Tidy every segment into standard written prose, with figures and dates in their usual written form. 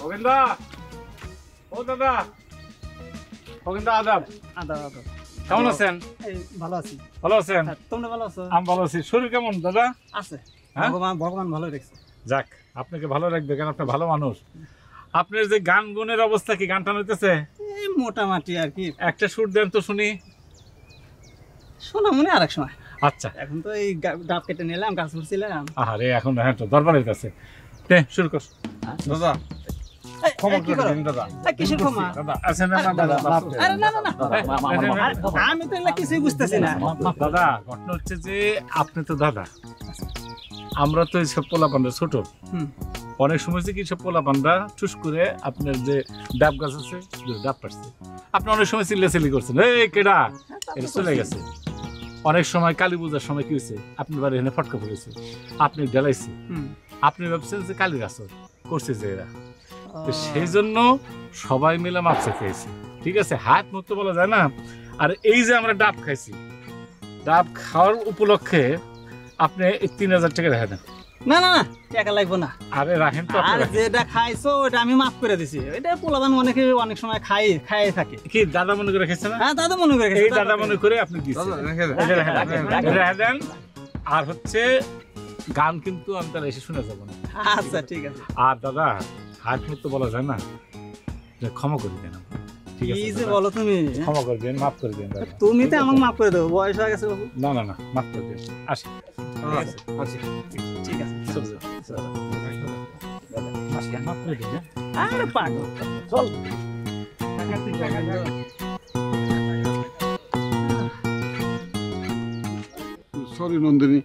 গোবিন্দা, ও দাদা, গোবিন্দা আদাব। আদা আদা কেমন আছেন? এই ভালো আছি। ভালো আছেন? তোমরা ভালো আছো? আমি ভালো আছি। শরীর কেমন দাদা? আছে, হ্যাঁ? ভগবান ভালো রেখেছে। যাক, আপনাকে ভালো রাখবে, কারণ আপনি ভালো মানুষ। আপনার যে গান গুণের অবস্থা কি, গান টান হইতেছে? এই মোটামুটি আর কি। একটা সুর দেন তো শুনি। শোনা মনে আরেক সময়। আচ্ছা, এখন তো এই ডাব কেটে নিলাম, গাছ ফুটছিলাম। আরে এখন হ্যাঁ তো দরবারের কাছে তে শুরু কর দাদা। ক্ষমা করে দিন দাদা। কিসের ক্ষমা? দাদা আছেন না দাদা? আরে না না না, আমি তো এগুলা কিছুই বুঝতেছি না। দাদা, ঘটনা হচ্ছে যে আপনি তো দাদা, আমরা তো এইসব পোলাপানরা ছোট। অনেক সময় যে কি সব পোলাপানরা ঠুস করে আপনার যে ডাব গাছ আছে ডাব পারছে, আপনি অনেক সময় চিল্লাচিল্লি করছেন, এই কেডা, এটা চলে গেছে। অনেক সময় কালী পূজার সময় কি হয়েছে, আপনার বাড়ি এখানে ফটকা পড়েছে, আপনি ঢেলাইছে, আপনি ভাবছেন যে কালী গাছ করছে যে এরা, তো সেই জন্য সবাই মিলে মাপসে খেয়েছি। ঠিক আছে, হাত মুক্ত বলা যায় না। আর এই যে আমরা ডাব খাইছি, ডাব খাওয়ার উপলক্ষে আপনি 3000 টাকা রেখে দেন। না না না, টাকা লাগবে না। আরে রাখেন তো, আর যেটা খাইছো ওটা আমি মাফ করে দিছি। এটা পোলাবান অনেক সময় খাই থাকে। কি দাদা মনে করে খেয়েছে না? হ্যাঁ, দাদা মনে করে এই দাদা মনে করে আপনি দিচ্ছেন, রেখে দেন। আর হচ্ছে গান কিন্তু আমি তাহলে এসে শুনে যাবো না। আচ্ছা ঠিক আছে। আর দাদা, হাত মুক্ত বলা যায় না, ক্ষমা করে দেন। ঠিক আছে, কি যে বলো তুমি, ক্ষমা করে দেন, মাফ করে দেন দাদা। তুমি তো আমাকে মাফ করে দেবো, বয়স হয়ে গেছে বাবু। না না না, মাফ করে দেন। আসি, আসি, ঠিক আছে, চল চল চল। আসি, মাফ করে দেন। আরে পাগল, চল। সরি নন্দিনী,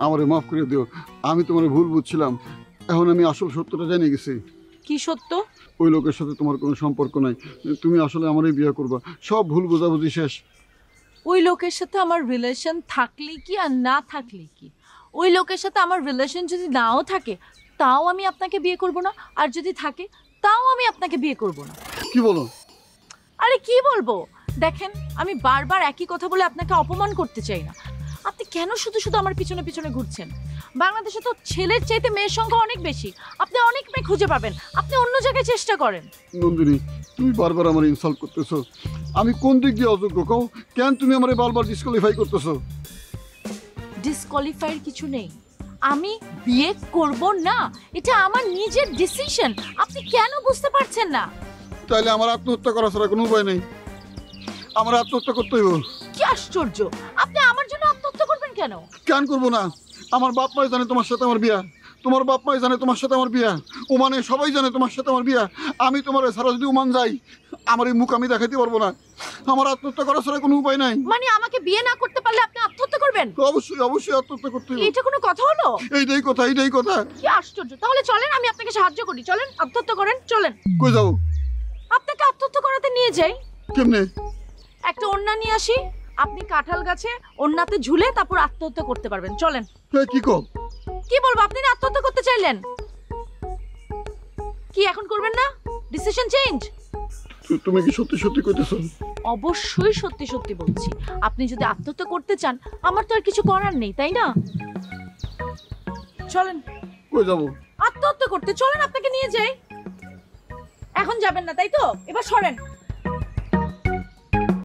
আমারে মাফ করে দিও। আমি তোমার ভুল বুঝছিলাম। এখন আমি আসল সত্যটা জেনে গেছি। কি সত্য? ওই লোকের সাথে তোমার কোনো সম্পর্ক নাই। তুমি আসলে আমারই বিয়ে করবা। সব ভুল বোঝাবুঝি শেষ। ওই লোকের সাথে আমার রিলেশন থাকলে কি আর না থাকলে কি, ওই লোকের সাথে আমার রিলেশন যদি নাও থাকে তাও আমি আপনাকে বিয়ে করব না, আর যদি থাকে তাও আমি আপনাকে বিয়ে করব না। কি বলো? আরে কি বলবো, দেখেন আমি বারবার একই কথা বলে আপনাকে অপমান করতে চাই না। আপনি কেন শুধু শুধু আমার পিছনে পিছনে ঘুরছেন? বাংলাদেশে তো ছেলের চাইতে মেয়ের সংখ্যা অনেক বেশি, আপনি অনেক মেয়ে খুঁজে পাবেন, আপনি অন্য জায়গায় চেষ্টা করেন। নন্দিনী, তুমি বারবার আমার ইনসাল্ট করতেছো। আমি কোন দিক দিয়ে অযোগ্য কও? কেন তুমি আমারে বারবার ডিসকোয়ালিফাই করতেছো? ডিসকোয়ালিফাইয়ের কিছু নেই, আমি বিয়ে করব না, এটা আমার নিজের ডিসিশন। আপনি কেন বুঝতে পারছেন না? তাইলে আমার আত্মহত্যা করা ছাড়া কোনো উপায় নেই। আমার আত্মহত্যা করতে হইব। কি আশ্চর্য, আপনি আমার জন্য আত্মহত্যা করবেন কেন? কেন করবো না? আমার বাপ মাই জানে তোমার সাথে আমার বিয়া, তোমার বাপ মাই জানে তোমার সাথে আমার বিয়া, ওমানে সবাই জানে তোমার সাথে আমার বিয়া। আমি তোমার ছাড়া যদি ওমান যাই, আমার এই মুখ আমি দেখাতে পারবো না। আমার আত্মহত্যা করা ছাড়া কোনো উপায় নাই। মানে আমাকে বিয়ে না করতে পারলে আপনি আত্মহত্যা করবেন? অবশ্যই অবশ্যই আত্মহত্যা করতে হবে। এটা কোনো কথা হলো? এইটাই কথা, এইটাই কথা। কি আশ্চর্য, তাহলে চলেন আমি আপনাকে সাহায্য করি, চলেন আত্মহত্যা করেন, চলেন। কই যাও? আপনাকে আত্মহত্যা করাতে নিয়ে যাই। কেমনে? একটা ওড়না নিয়ে আসি, আপনি কাঁঠাল গাছে ওড়নাতে ঝুলে তারপর আত্মহত্যা করতে পারবেন, চলেন। কি কও? কি বলবো, আপনি না আত্মহত্যা করতে চাইলেন, কি এখন করবেন না? Decision change? তুমি কি সত্যি সত্যি কইতেছো? অবশ্যই সত্যি সত্যি বলছি। আপনি যদি আত্মহত্যা করতে চান আমার তো আর কিছু করার নেই, তাই না? চলেন। কই যাবো? আত্মহত্যা করতে, চলেন আপনাকে নিয়ে যাই। এখন যাবেন না তাই তো? এবার সরেন।